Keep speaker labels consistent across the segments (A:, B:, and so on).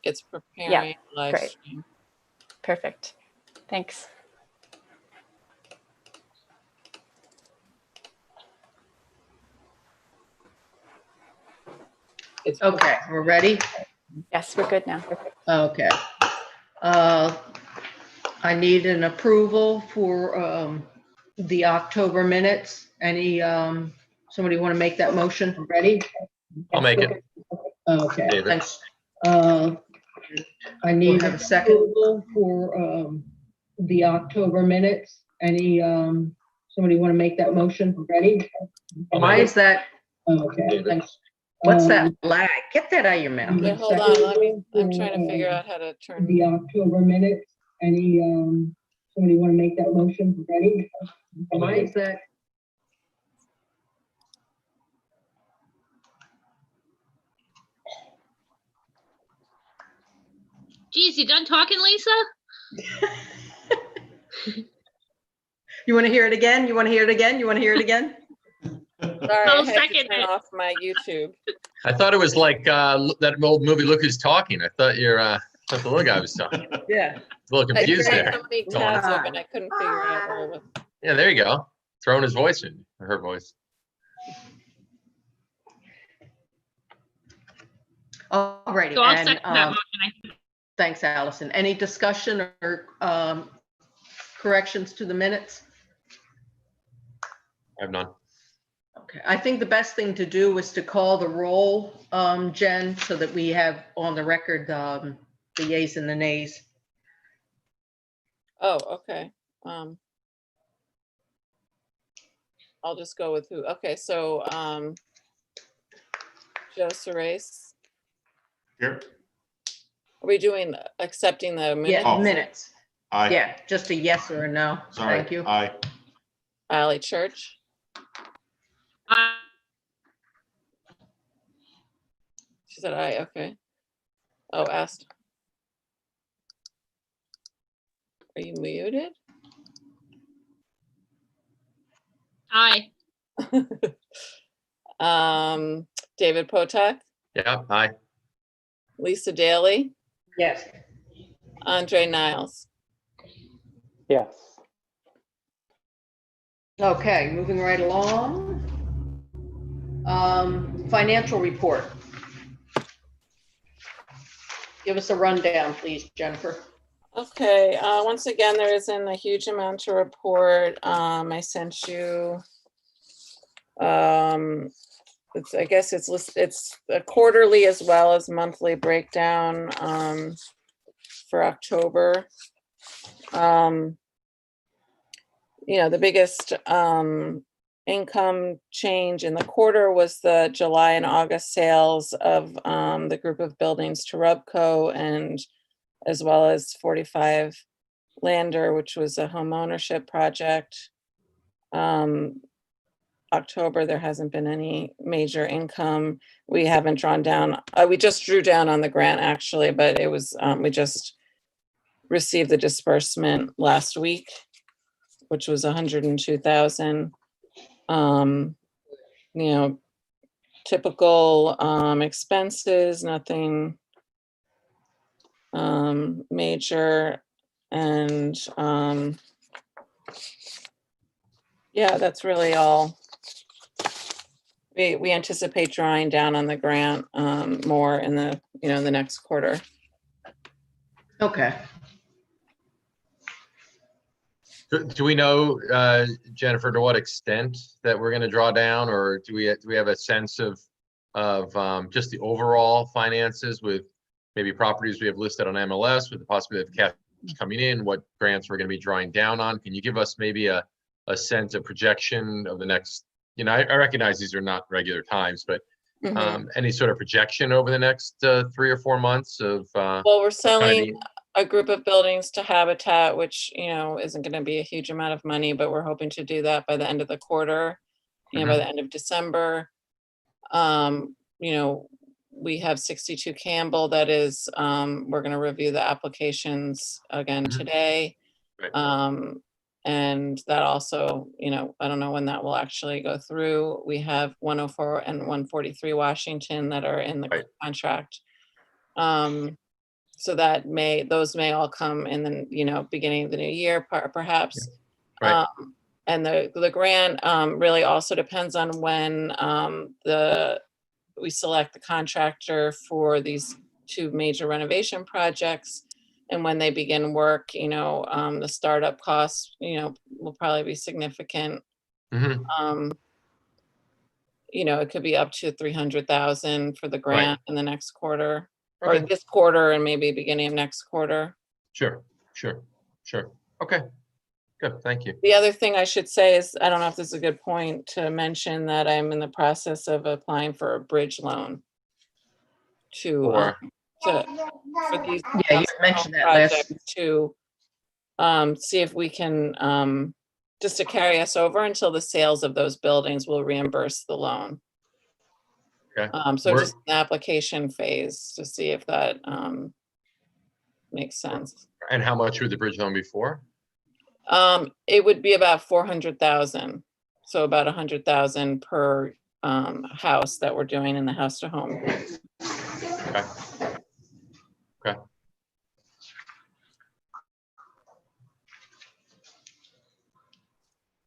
A: It's preparing live
B: great.
A: stream.
B: Perfect. Thanks.
A: It's
C: Okay, we're ready?
B: Yes, we're good now.
C: Okay. I need an approval for the October minutes. Any, somebody want to make that motion? Ready?
D: I'll make it.
C: Okay,
D: David.
C: thanks. I need a second approval for the October minutes. Any, somebody want to make that motion? Ready?
D: I'll
C: Why
D: make
C: is that? Okay,
D: David.
C: thanks. What's that lag? Get that out of your mouth.
A: Yeah, hold on. I'm trying to figure out how to turn.
C: The October minutes. Any, somebody want to make that motion? Ready? Why is that?
E: Geez, you done talking, Lisa?
C: You want to hear it again? You want to hear it again? You want to hear it again?
A: Sorry,
E: I'll
A: I had to
E: second
A: turn
E: it.
A: off my YouTube.
D: I thought it was like that old movie, Look Who's Talking. I thought the little guy was talking. A
C: Yeah.
D: little
A: I
D: confused
A: tried
D: there.
A: so many tabs open, I couldn't figure out where it was.
D: Yeah, there you go. Throwing his voice in, or her voice.
C: Alrighty,
E: So I'll
C: and
E: second that motion. I think.
C: thanks, Allison. Any discussion or corrections to the minutes?
D: I have none.
C: Okay, I think the best thing to do is to call the roll, Jen, so that we have on the record the yays and the nays.
A: Oh, okay. I'll just go with who. Okay, so Joe Sorace.
F: Here.
A: Are we doing accepting the minutes?
C: Yeah, minutes.
F: Aye.
C: Yeah, just a yes or a no.
F: Sorry.
C: Thank you.
F: Aye.
A: Ally Church. She said aye, okay. Oh, asked. Are you muted?
E: Aye.
A: David Potak,
D: Yeah, aye.
A: Lisa Daly,
C: Yes.
A: Andre Niles.
G: Yes.
C: Okay, moving right along. Financial report. Give us a rundown, please, Jennifer.
A: Okay, once again, there isn't a huge amount to report. I sent you, I guess it's a quarterly as well as monthly breakdown for October. You know, the biggest income change in the quarter was the July and August sales of the group of buildings to Rubco, and as well as 45 Lander, which was a home ownership project. October, there hasn't been any major income. We haven't drawn down. We just drew down on the grant actually, but it was, we just received the disbursement last week, which was 102,000. You know, typical expenses, nothing major, and yeah, that's really all. We anticipate drawing down on the grant more in the, you know, the next quarter.
C: Okay.
D: Do we know, Jennifer, to what extent that we're going to draw down, or do we have a sense of just the overall finances with maybe properties we have listed on MLS with the possibility of cash coming in, what grants we're going to be drawing down on? Can you give us maybe a sense of projection of the next, you know, I recognize these are not regular times, but any sort of projection over the next 3 or 4 months of
A: Well, we're selling a group of buildings to Habitat, which, you know, isn't going to be a huge amount of money, but we're hoping to do that by the end of the quarter, you know, by the end of December. You know, we have 62 Campbell that is, we're going to review the applications again today.
D: Right.
A: And that also, you know, I don't know when that will actually go through. We have 104 and 143 Washington that are in the contract. So those may all come in the, beginning of the new year, perhaps.
D: Right.
A: And the grant really also depends on when we select the contractor for these two major renovation projects. And when they begin work, the startup costs, will probably be significant.
D: Mhm.
A: It could be up to 300,000 for the grant in the next quarter, or
D: Okay.
A: this quarter and maybe beginning of next quarter.
D: Sure. Okay, good, thank you.
A: The other thing I should say is, I don't know if this is a good point to mention, that I'm in the process of applying for a bridge loan
D: Or,
A: for these
C: Yeah, you mentioned that last.
A: projects to see if we can, just to carry us over until the sales of those buildings will reimburse the loan.
D: okay,
A: So
D: We're-
A: just an application phase to see if that makes sense.
D: and how much would the bridge loan be for?
A: It would be about 400,000. So about 100,000 per house that we're doing in the house to home.
D: Okay.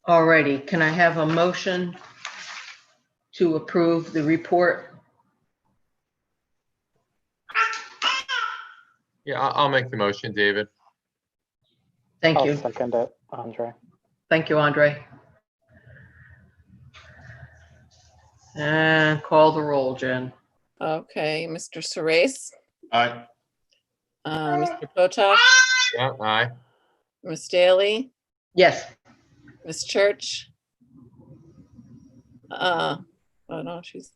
C: Alrighty, can I have a motion to approve the report?
D: Yeah, I'll make the motion, David.
C: Thank
G: I'll
C: you.
G: second it, Andre.
C: Thank you, Andre. And call the roll, Jen.
A: Okay, Mr. Surace,
F: Aye.
A: Mr. Potok,
D: Yeah, aye.
A: Ms. Daly,
C: Yes,
A: Ms. Church. Oh no, she's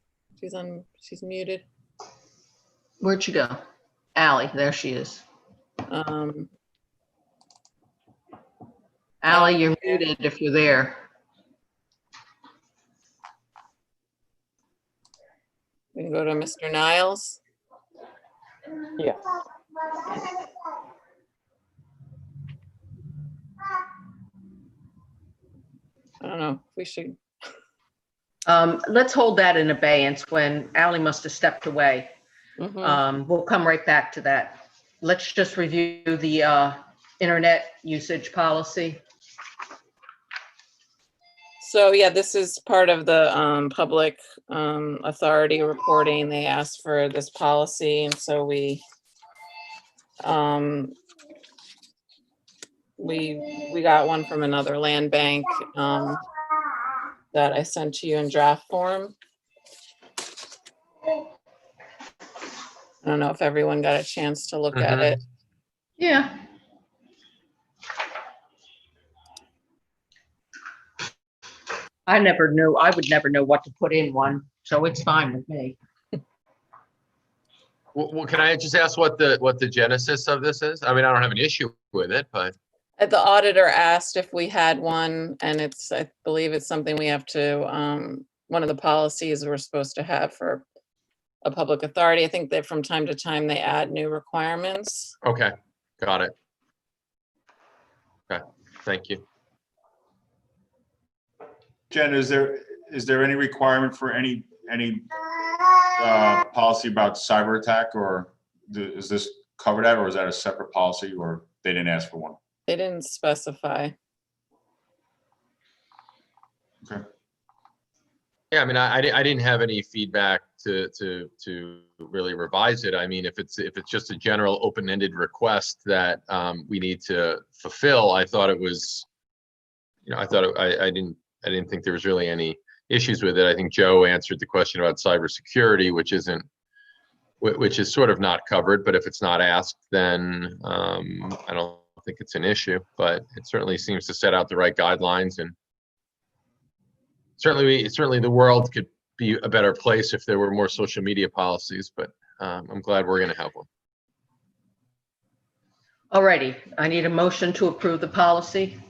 A: muted.
C: where'd she go? Ally, there she is. Ally, you're muted if you're there.
A: We can go to Mr. Niles.
G: Yes.
A: I don't know, we should,
C: Let's hold that in abeyance when Ally must have stepped away.
A: mhm.
C: We'll come right back to that. Let's just review the internet usage policy.
A: So yeah, this is part of the public authority reporting. They asked for this policy, and so we got one from another land bank that I sent to you in draft form. I don't know if everyone got a chance to look at
D: Mhm.
A: it.
C: Yeah. I would never know what to put in one, so it's fine with me.
D: Well, can I just ask what the genesis of this is? I mean, I don't have an issue with it, but,
A: The auditor asked if we had one, and I believe it's something we have to, one of the policies we're supposed to have for a public authority. I think that from time to time they add new requirements.
D: okay, got it. Okay, thank you.
F: Jen, is there any requirement for any policy about cyber attack, or is this covered that, or is that a separate policy, or they didn't ask for one?
A: They didn't specify.
F: Okay.
D: Yeah, I mean, I didn't have any feedback to really revise it. I mean, if it's just a general open-ended request that we need to fulfill, I thought it was, I didn't think there was really any issues with it. I think Joe answered the question about cybersecurity, which is sort of not covered, but if it's not asked, then I don't think it's an issue, but it certainly seems to set out the right guidelines, and certainly the world could be a better place if there were more social media policies, but I'm glad we're going to have one.
C: Alrighty, I need a motion to approve the policy.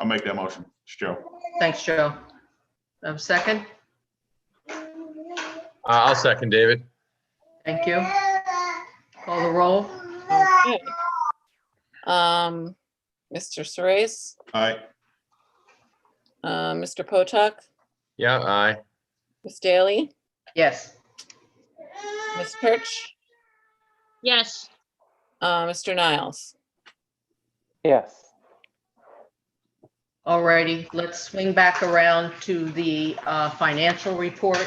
F: I'll make that motion. It's Joe.
C: Thanks, Joe. A second?
D: I'll second, David.
C: Thank you. Call the roll.
A: Okay. Mr. Surace,
F: Aye.
A: Mr. Potok,
D: Yeah, aye.
A: Ms. Daly,
C: Yes.
A: Ms. Church,
E: Yes.
A: Mr. Niles.
G: Yes.
C: Alrighty, let's swing back around to the financial report.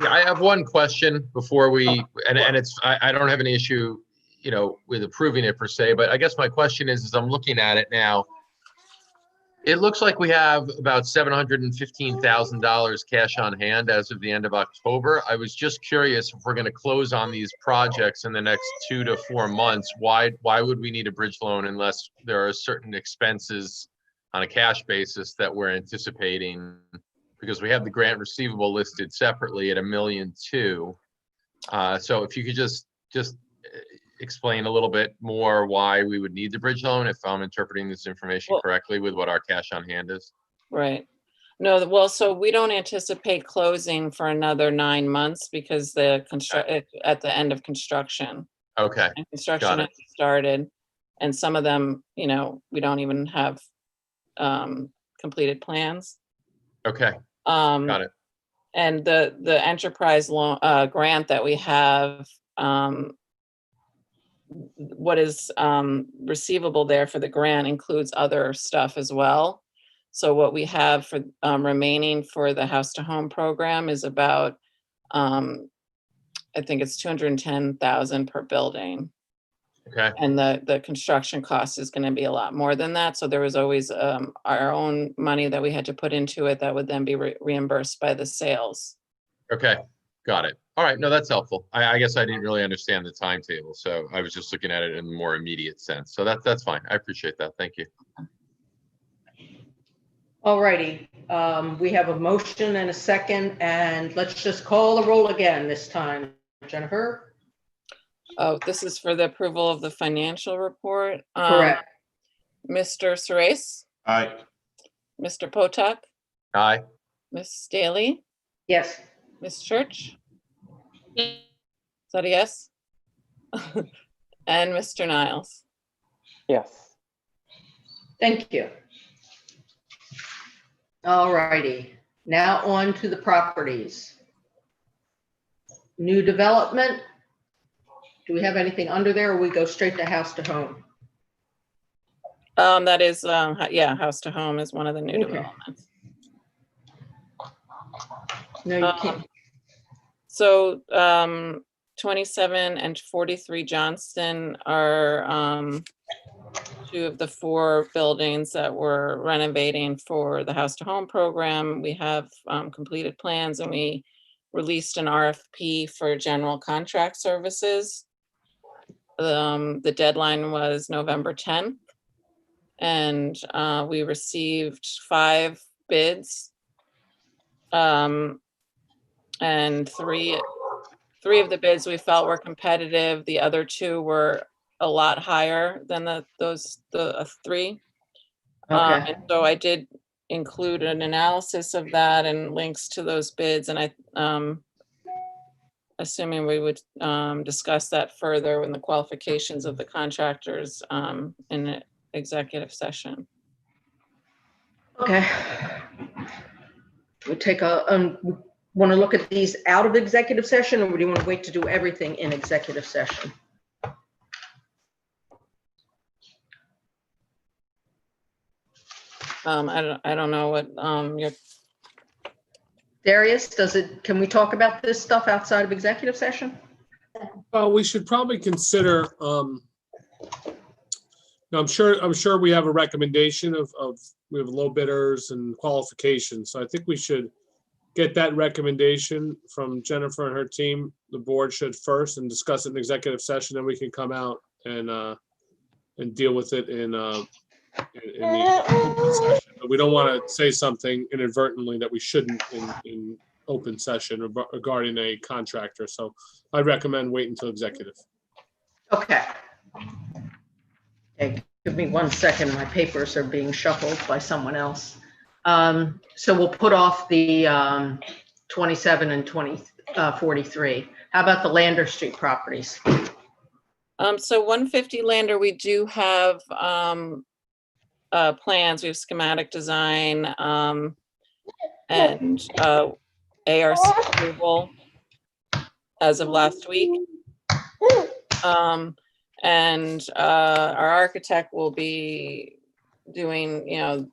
D: Yeah, I have one question before we, and it's, I don't have any issue, you know, with approving it per se, but I guess my question is, as I'm looking at it now, it looks like we have about $715,000 cash on hand as of the end of October. I was just curious if we're going to close on these projects in the next 2 to 4 months. Why would we need a bridge loan unless there are certain expenses on a cash basis that we're anticipating? Because we have the grant receivable listed separately at $1.2 million. So if you could just explain a little bit more why we would need the bridge loan, if I'm interpreting this information
A: Well-
D: correctly with what our cash on hand is.
A: Right. No, well, so we don't anticipate closing for another 9 months because the at the end of construction.
D: Okay,
A: And construction
D: Got it.
A: has started, and some of them, you know, we don't even have completed plans.
D: okay,
A: Um,
D: got it.
A: And the enterprise loan grant that we have, what is receivable there for the grant includes other stuff as well. So what we have for remaining for the house to home program is about, I think it's 210,000 per building.
D: Okay,
A: And the construction cost is going to be a lot more than that. So there was always our own money that we had to put into it that would then be reimbursed by the sales.
D: okay, got it. All right, no, that's helpful. I guess I didn't really understand the timetable, so I was just looking at it in a more immediate sense. So that's fine. I appreciate that. Thank you.
C: Alrighty, we have a motion and a second, and let's just call the roll again this time. Jennifer?
A: Oh, this is for the approval of the financial report.
C: Correct.
A: Mr. Suarez,
F: Aye.
A: Mr. Potok,
D: Aye,
A: Ms. Staley,
C: Yes.
A: Ms. Church,
E: Yeah.
A: is that a yes? And Mr. Niles.
G: Yes.
C: Thank you. Alrighty, now on to the properties. New development. Do we have anything under there, or we go straight to house to home?
A: That is, yeah, house to home is one of the new
C: Okay.
A: developments.
C: No, you can't.
A: So 27 and 43 Johnston are two of the 4 buildings that we're renovating for the house to home program. We have completed plans, and we released an RFP for general contract services. The deadline was November 10th, and we received 5 bids. And three of the bids we felt were competitive. The other 2 were a lot higher than the 3.
C: Okay.
A: And so I did include an analysis of that and links to those bids, and assuming we would discuss that further in the qualifications of the contractors in an executive session.
C: Okay. We'll take want to look at these out of executive session, or do you want to wait to do everything in executive session?
A: I don't know what your
C: Darius, can we talk about this stuff outside of executive session?
H: We should probably consider, I'm sure we have a recommendation of we have low bidders and qualifications. So I think we should get that recommendation from Jennifer and her team. The board should first and discuss it in executive session, then we can come out and deal with it in the open session. But we don't want to say something inadvertently that we shouldn't in open session regarding a contractor. So I'd recommend wait until executive.
C: Okay. Okay, give me 1 second. My papers are being shuffled by someone else. So we'll put off the 27 and 43. How about the Lander Street properties?
A: so 150 Lander, we do have plans. We have schematic design and ARC approval as of last week. And our architect will be doing,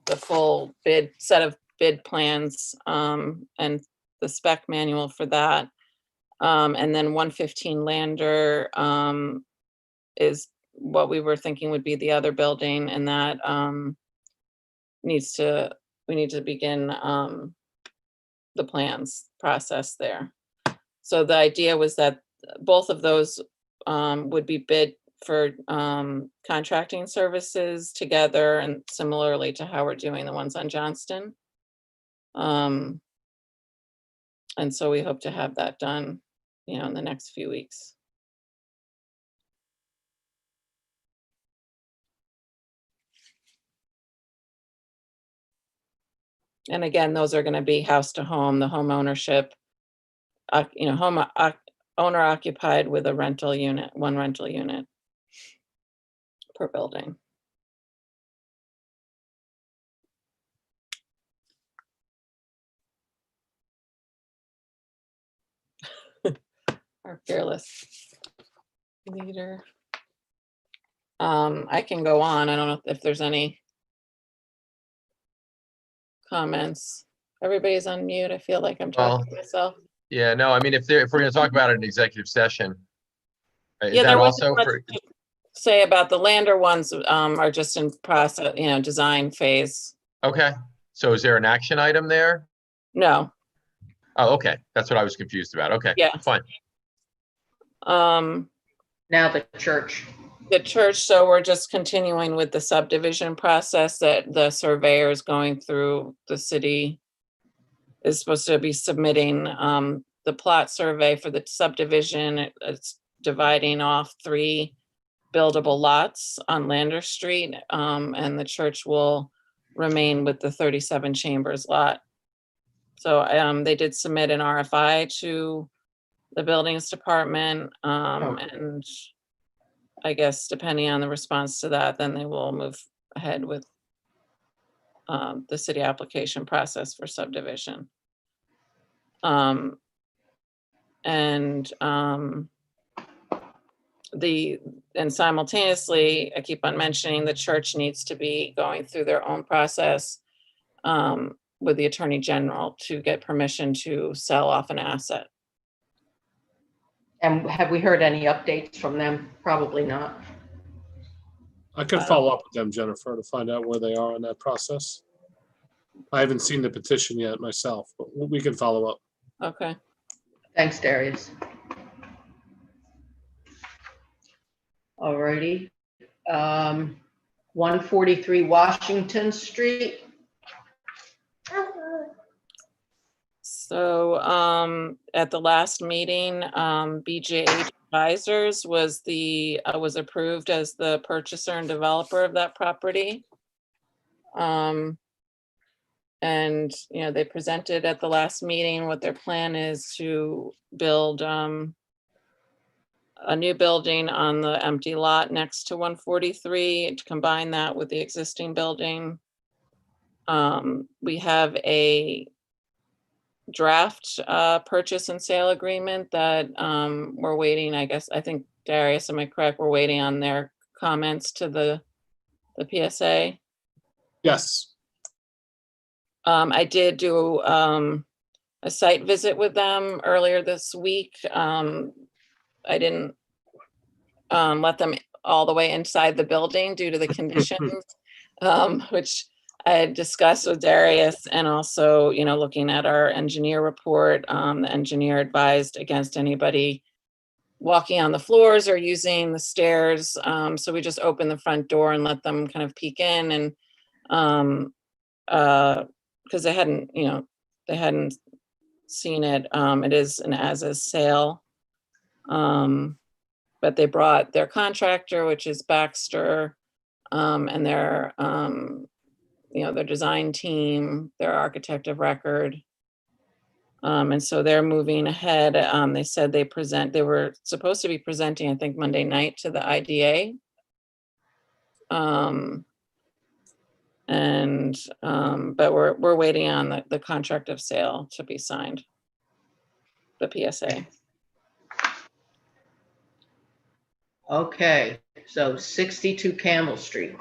A: the full set of bid plans, and the spec manual for that. And then 115 Lander is what we were thinking would be the other building, and that we need to begin the plans process there. So the idea was that both of those would be bid for contracting services together, and similarly to how we're doing the ones on Johnston. And so we hope to have that done, in the next few weeks. And again, those are going to be house to home, the home ownership, owner occupied with a rental unit, one rental unit per building. Our fearless leader. I can go on. I don't know if there's any comments. Everybody's on mute. I feel like I'm talking to myself.
D: Yeah, no, I mean, if we're gonna talk about it in executive session, is
A: Yeah,
D: that
A: there wasn't
D: also
A: much
D: for,
A: to say about the Lander ones, are just in process, design phase.
D: okay, so is there an action item there?
A: No.
D: Oh, okay, that's what I was confused about. Okay,
A: Yeah.
D: fine.
C: Now the church.
A: The church, so we're just continuing with the subdivision process that the surveyor is going through. The city is supposed to be submitting the plot survey for the subdivision. It's dividing off 3 buildable lots on Lander Street, and the church will remain with the 37 Chambers lot. So they did submit an RFI to the buildings department, and I guess depending on the response to that, then they will move ahead with the city application process for subdivision. And simultaneously, I keep on mentioning the church needs to be going through their own process with the Attorney General to get permission to sell off an asset.
C: And have we heard any updates from them? Probably not.
H: I can follow up with them, Jennifer, to find out where they are in that process. I haven't seen the petition yet myself, but we can follow up.
A: Okay.
C: Thanks, Darius. All righty. 143 Washington Street.
A: So at the last meeting, BJH Advisors was approved as the purchaser and developer of that property. And they presented at the last meeting what their plan is to build a new building on the empty lot next to 143, to combine that with the existing building. We have a draft purchase and sale agreement that we're waiting, I think, Darius, am I correct? We're waiting on their comments to the PSA.
H: Yes.
A: I did do a site visit with them earlier this week. I didn't let them all the way inside the building due to the conditions, which I had discussed with Darius, and also, looking at our engineer report, the engineer advised against anybody walking on the floors or using the stairs. So we just opened the front door and let them kind of peek in, and because they hadn't seen it. It is an as-is sale. But they brought their contractor, which is Baxter, and their design team, their architect of record. And so they're moving ahead. They said they were supposed to be presenting, I think, Monday night to the IDA. But we're waiting on the contract of sale to be signed, the PSA.
C: Okay, So 62 Campbell Street.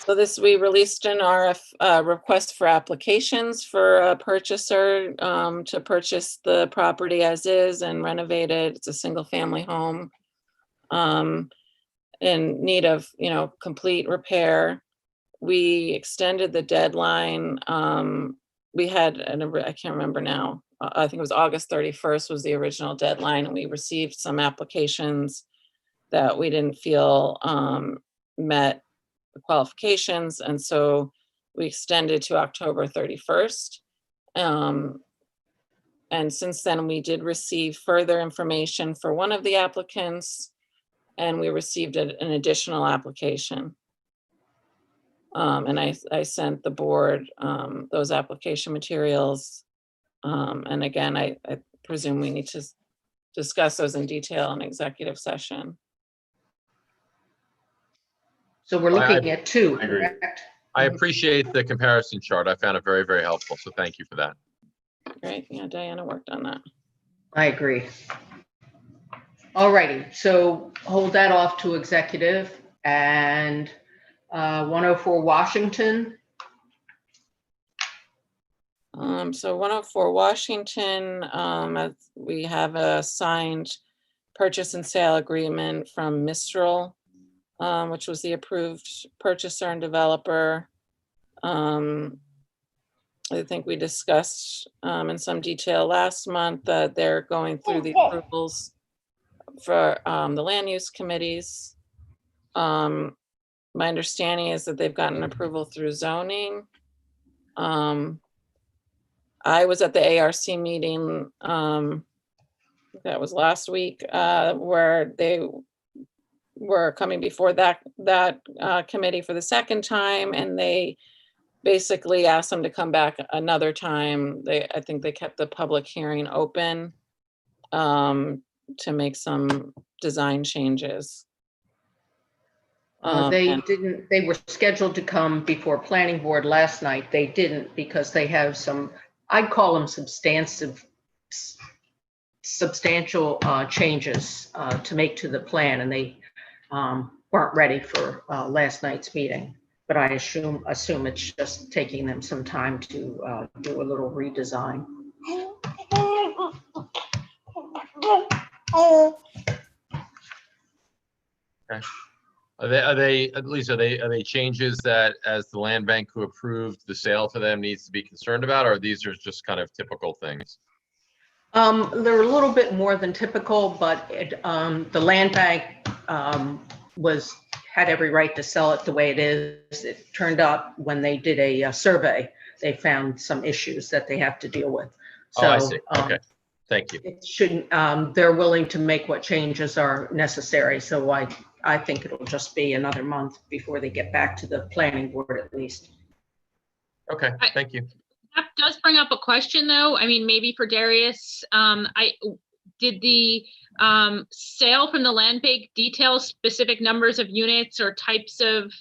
A: So this, we released an request for applications for a purchaser to purchase the property as is and renovate it. It's a single family home in need of, complete repair. We extended the deadline. We had, I can't remember now. I think it was August 31st was the original deadline, and we received some applications that we didn't feel met the qualifications, and so we extended to October 31st. And since then, we did receive further information for one of the applicants, and we received an additional application. And I sent the board those application materials. And again, I presume we need to discuss those in detail in executive session.
C: So we're looking at two,
F: I agree.
C: correct?
D: I appreciate the comparison chart. I found it very, very helpful. So thank you for that.
A: Great, yeah, Diana worked on that.
C: I agree. All righty, so hold that off to executive. And 104 Washington.
A: So 104 Washington, we have a signed purchase and sale agreement from Mistral, which was the approved purchaser and developer. I think we discussed in some detail last month that they're going through the approvals for the land use committees. My understanding is that they've gotten approval through zoning. I was at the ARC meeting, that was last week, where they were coming before that committee for the second time, and they basically asked them to come back another time. I think they kept the public hearing open to make some design changes.
C: They were scheduled to come before planning board last night. They didn't because they have some, I'd call them substantial changes to make to the plan, and they weren't ready for last night's meeting. But I assume it's just taking them some time to do a little redesign.
D: Okay. Are they changes that, as the land bank who approved the sale for them, needs to be concerned about, or these are just kind of typical things?
C: They're a little bit more than typical, but the land bank had every right to sell it the way it is. It turned out when they did a survey, they found some issues that they have to deal with. So,
D: Oh, I see. Okay. Thank you.
C: it shouldn't. They're willing to make what changes are necessary. So I think it'll just be another month before they get back to the planning board, at least.
D: Okay. Thank you.
E: That does bring up a question, though. I mean, maybe for Darius, did the sale from the land bank detail specific numbers of units or types of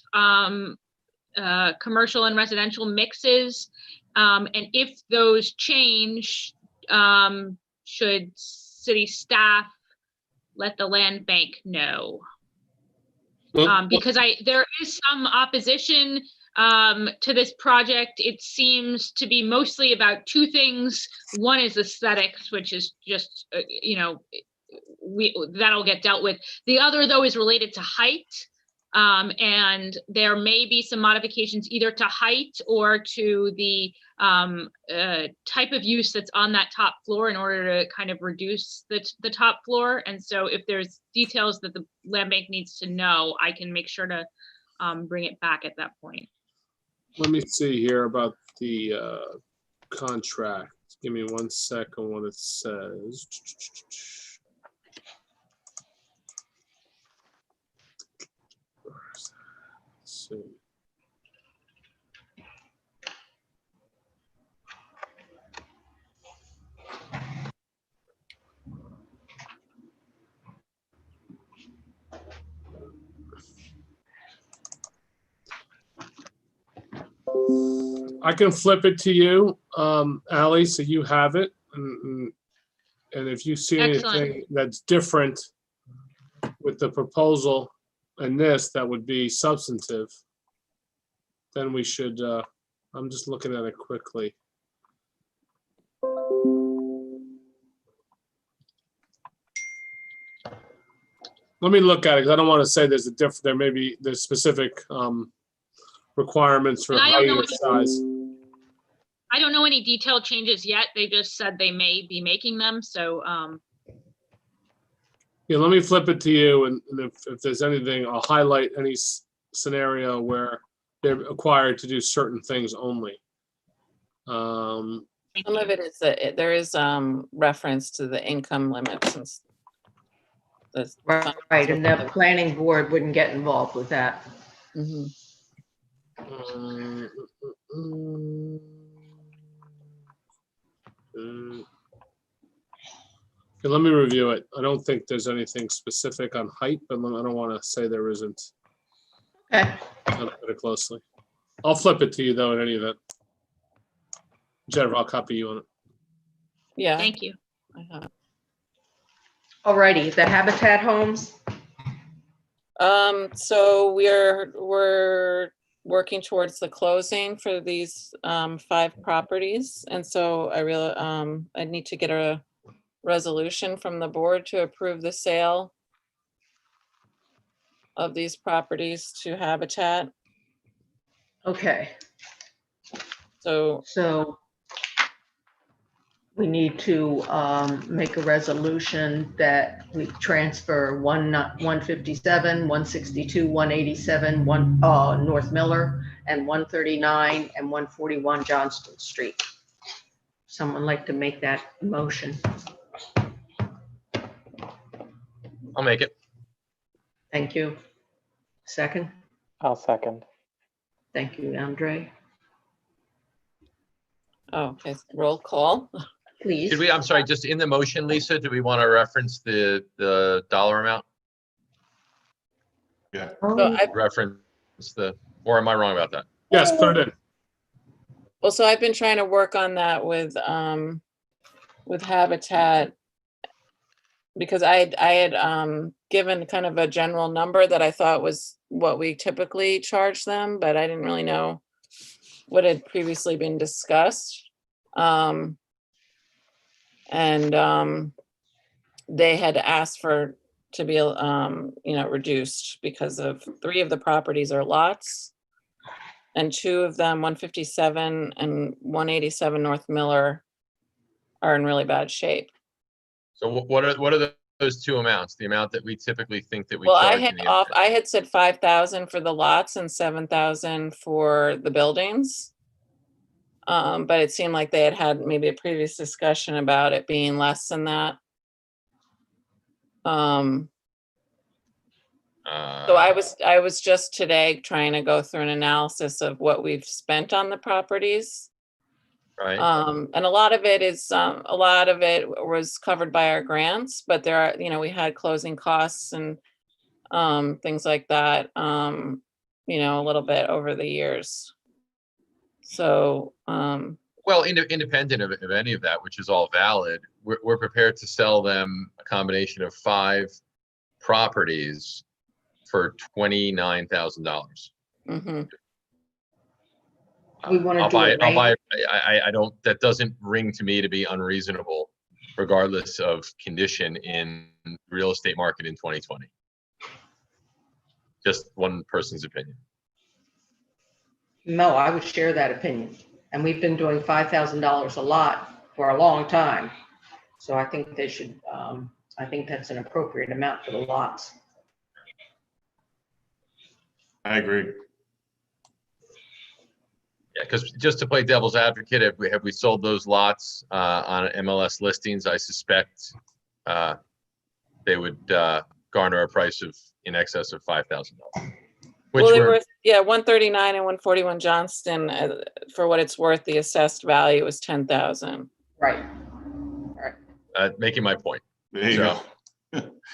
E: commercial and residential mixes? And if those change, should city staff let the land bank know? Because there is some opposition to this project. It seems to be mostly about two things. One is aesthetics, which is just, that'll get dealt with. The other, though, is related to height. And there may be some modifications either to height or to the type of use that's on that top floor in order to kind of reduce the top floor. And so if there's details that the land bank needs to know, I can make sure to bring it back at that point.
H: Let me see here about the contract. Give me 1 second what it says. Let's see. I can flip it to you, Ally, so you have it. And if you see
E: Excellent.
H: anything that's different, with the proposal and this, that would be substantive, then we should, I'm just looking at it quickly. Let me look at it, because I don't want to say there's there's specific requirements for
E: And I don't
H: height
E: know
H: or size.
E: I don't know any detailed changes yet. They just said they may be making them, so,
H: Yeah, let me flip it to you, and if there's anything, I'll highlight any scenario where they're required to do certain things only.
E: thank
A: Some
E: you.
A: of it is that there is reference to the income limits and
C: Right, and the planning board wouldn't get involved with that.
A: Mhm.
H: Mm, mm, mm. Okay, let me review it. I don't think there's anything specific on height, but I don't want to say there isn't.
C: Okay,
H: I'll look at it closely. I'll flip it to you though in any event. Jennifer, I'll copy you on it.
A: Yeah.
E: Thank you.
A: I have.
C: alrighty, the Habitat homes,
A: So we're working towards the closing for these 5 properties. And so I need to get a resolution from the board to approve the sale of these properties to Habitat.
C: okay,
A: So
C: so we need to make a resolution that we transfer 157, 162, 187, North Miller, and 139 and 141 Johnston Street. Someone like to make that motion?
D: I'll make it.
C: Thank you. Second?
G: I'll second.
C: Thank you, Andre.
A: okay, roll call.
C: Please.
D: Did we, I'm sorry, just in the motion, Lisa, do we want to reference the dollar amount?
F: Yeah,
A: So
D: Reference or am I wrong about that?
H: Yes, put it in.
A: Well, so I've been trying to work on that with Habitat, because I had given kind of a general number that I thought was what we typically charge them, but I didn't really know what had previously been discussed. They had asked for to be reduced because of 3 of the properties are lots. And 2 of them, 157 and 187 North Miller, are in really bad shape.
D: So what are those 2 amounts? The amount that we typically think that we
A: Well,
D: charge? in the
A: I had said 5,000 for the lots and 7,000 for the buildings. But it seemed like they had maybe a previous discussion about it being less than that. So I was just today trying to go through an analysis of what we've spent on the properties.
D: Right,
A: And a lot of it was covered by our grants, but there are, we had closing costs and things like that, a little bit over the years. So,
D: well, independent of any of that, which is all valid, we're prepared to sell them a combination of 5 properties for $29,000.
A: mhm.
C: We wanna
D: I'll
C: do
D: buy,
C: it
D: I'll
C: right.
D: buy, I don't, that doesn't ring to me to be unreasonable, regardless of condition in real estate market in 2020. Just one person's opinion.
C: No, I would share that opinion. And we've been doing $5,000 a lot for a long time. So I think they should, I think that's an appropriate amount for the lots.
F: I agree.
D: Yeah, because just to play devil's advocate, have we sold those lots on MLS listings, I suspect they would garner a price of in excess of $5,000. Which
A: Well, they
D: we're,
A: were, 139 and 141 Johnston, for what it's worth, the assessed value was 10,000.
C: Right.
D: making my point.
F: There you
D: So-
F: go.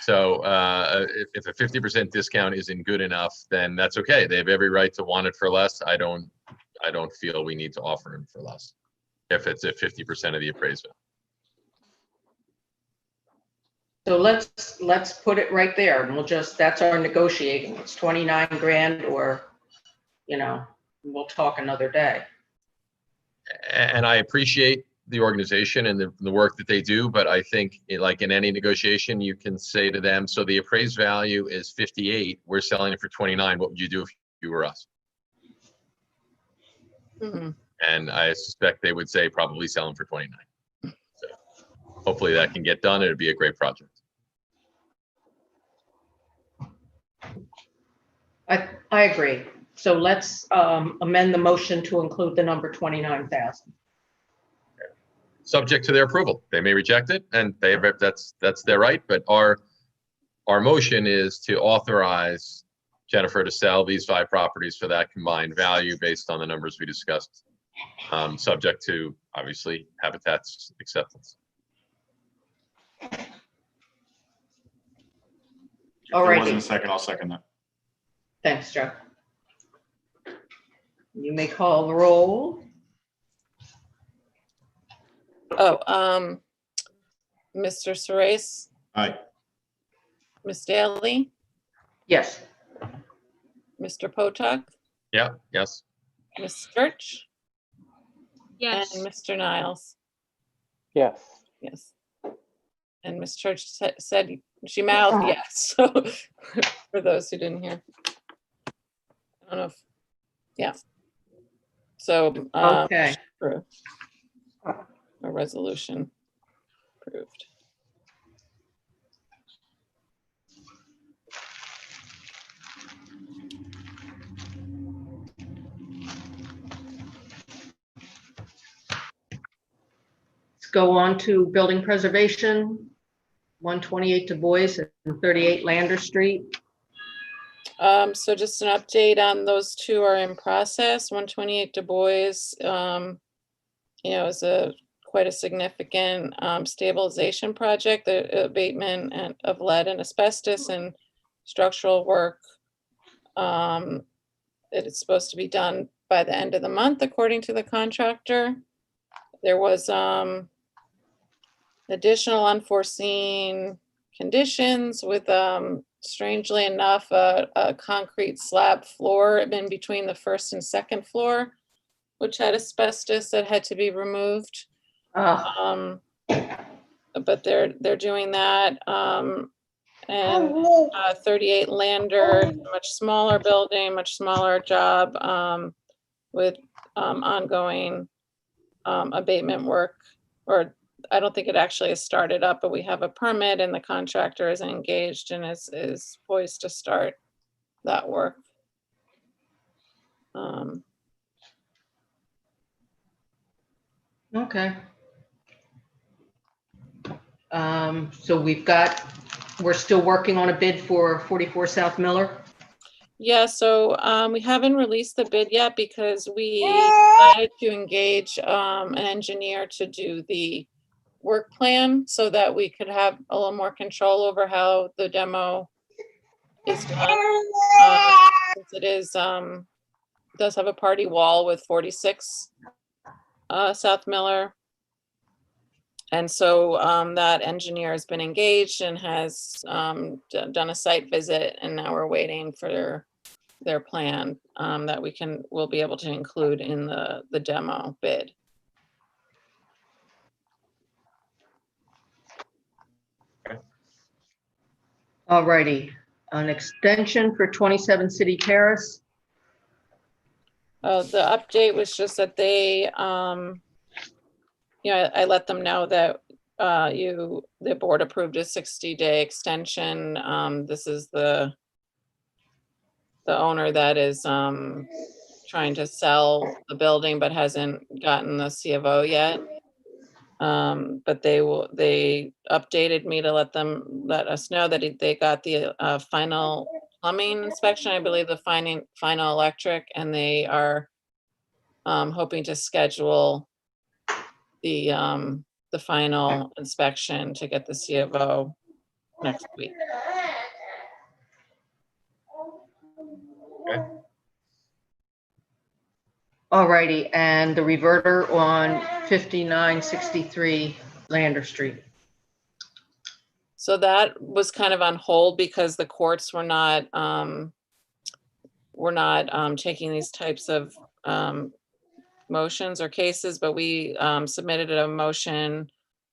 D: So if a 50% discount isn't good enough, then that's okay. They have every right to want it for less. I don't feel we need to offer them for less if it's at 50% of the appraisal.
C: So let's put it right there and that's our negotiating. It's 29 grand or, we'll talk another day.
D: And I appreciate the organization and the work that they do, but I think like in any negotiation, you can say to them, so the appraised value is 58, we're selling it for 29. What would you do if you were us?
A: Mhm.
D: And I suspect they would say probably sell them for 29. So hopefully that can get done. It'd be a great project.
C: I agree. So let's amend the motion to include the number 29,000.
D: Subject to their approval. They may reject it and that's their right, but our motion is to authorize Jennifer to sell these 5 properties for that combined value based on the numbers we discussed, subject to obviously Habitat's acceptance.
C: All
F: There
C: right.
F: wasn't a second, I'll second that.
C: Thanks, Joe. You may call the roll.
A: Oh, Mr. Sorais,
F: Aye.
A: Ms. Daly,
C: Yes.
A: Mr. Potok,
D: Yeah, yes.
A: Ms. Church,
E: Yes.
A: and Mr. Niles.
G: Yes.
A: Yes. And Ms. Church said she mouthed yes. So for those who didn't hear. I don't know if, yeah. So,
C: Okay.
A: approved. A resolution approved.
C: Let's go on to building preservation, 128 Du Bois and 38 Lander Street.
A: So just an update on those 2 are in process. 128 Du Bois, is quite a significant stabilization project, the abatement of lead and asbestos and structural work. It is supposed to be done by the end of the month, according to the contractor. There was additional unforeseen conditions with, strangely enough, a concrete slab floor in between the first and second floor, which had asbestos that had to be removed. But they're doing that. And 38 Lander, much smaller building, much smaller job, with ongoing abatement work. Or I don't think it actually has started up, but we have a permit and the contractor is engaged and is poised to start that work.
C: Okay. So we're still working on a bid for 44 South Miller.
A: Yeah, so we haven't released the bid yet because we decided to engage an engineer to do the work plan so that we could have a little more control over how the demo is done. Since it is does have a party wall with 46 South Miller. And so that engineer has been engaged and has done a site visit, and now we're waiting for their plan that we'll be able to include in the demo bid.
C: All righty, an extension for 27 City Terrace.
A: The update was just that they, I let them know that the board approved a 60-day extension. This is the owner that is trying to sell the building but hasn't gotten the C of O yet. But they updated me to let us know that they got the final plumbing inspection, I believe the final electric, and they are hoping to schedule the final inspection to get the C of O next week.
D: Okay.
C: All righty, and the reverter on 5963 Lander Street.
A: So that was kind of on hold because the courts were not taking these types of motions or cases, but we submitted a motion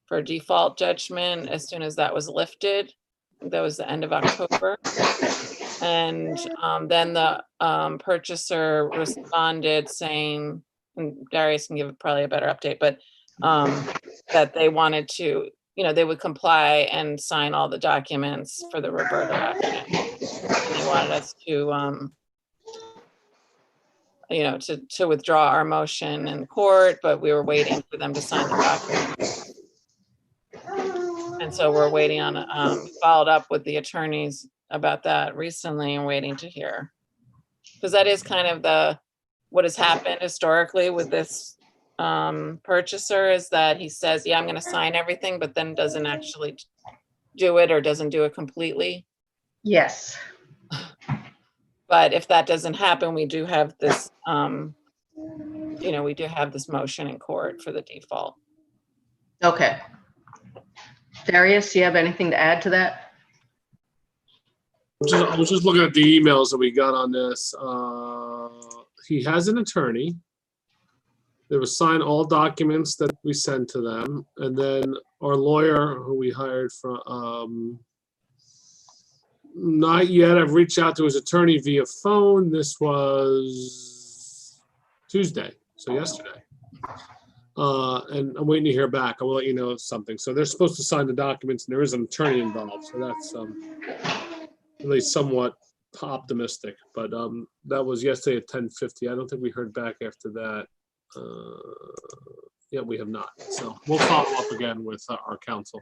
A: for default judgment as soon as that was lifted. That was the end of October. And then the purchaser responded saying, and Darius can give probably a better update, but that they wanted to, they would comply and sign all the documents for the Roberta action. And they wanted us to, to withdraw our motion in court, but we were waiting for them to sign the documents. And so we're waiting on, followed up with the attorneys about that recently and waiting to hear. Because that is kind of what has happened historically with this purchaser, is that he says, yeah, I'm going to sign everything, but then doesn't actually do it or doesn't do it completely.
C: Yes.
A: But if that doesn't happen, we do have this, we do have this motion in court for the default.
C: Okay. Darius, do you have anything to add to that?
H: I was just looking at the emails that we got on this. He has an attorney. They will sign all documents that we send to them. And then our lawyer, who we hired from, not yet. I've reached out to his attorney via phone. This was Tuesday, so yesterday. And I'm waiting to hear back. I will let you know something. So they're supposed to sign the documents, and there is an attorney involved. So that's at least somewhat optimistic. But that was yesterday at 10:50. I don't think we heard back after that. Yeah, we have not. So we'll follow up again with our counsel.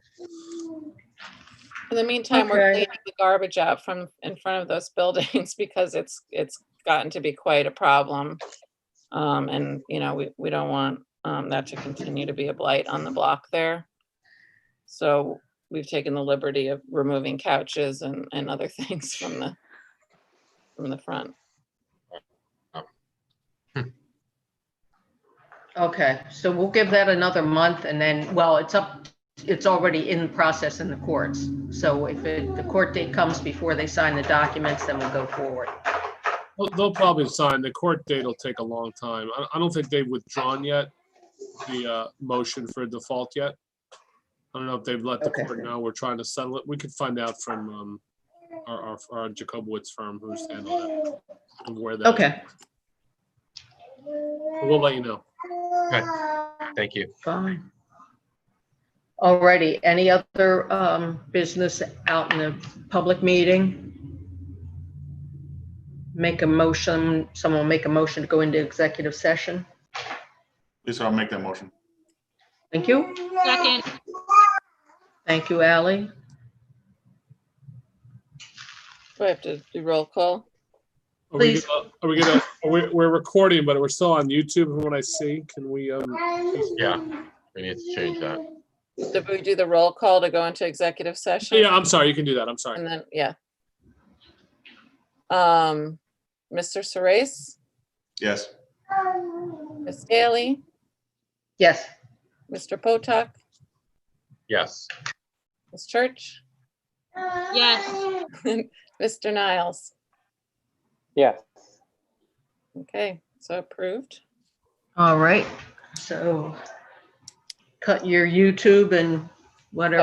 A: In the meantime, we're
C: Okay.
A: cleaning the garbage out from in front of those buildings because it's gotten to be quite a problem. And we don't want that to continue to be a blight on the block there. So we've taken the liberty of removing couches and other things from the front.
C: Okay, so we'll give that another month and then, well, it's already in process in the courts. So if the court date comes before they sign the documents, then we'll go forward.
H: They'll probably sign. The court date will take a long time. I don't think they've withdrawn yet the motion for default yet. I don't know if they've let the
C: Okay.
H: court know we're trying to settle it. We could find out from our Jacobowitz firm who's handling it and where that is.
C: Okay.
H: We'll let you know.
D: Okay, thank you.
C: Fine. Alrighty, any other business out in the public meeting? Make a motion, someone make a motion to go into executive session.
F: Lisa, I'll make that motion.
C: Thank you.
E: Second,
C: Thank you, Ally.
A: Do I have to do roll call?
C: Please.
H: We're recording, but we're still on YouTube from what I see. Can we,
D: Yeah, we need to change that.
A: Did we do the roll call to go into executive session?
H: yeah, I'm sorry, you can do that. I'm sorry.
A: And then, yeah. Mr. Sorais,
F: Yes.
A: Ms. Daly,
C: Yes.
A: Mr. Potok,
D: Yes.
A: Ms. Church,
E: yes.
A: Mr. Niles.
G: Yes.
A: Okay, so approved.
C: All right, so cut your YouTube and whatever.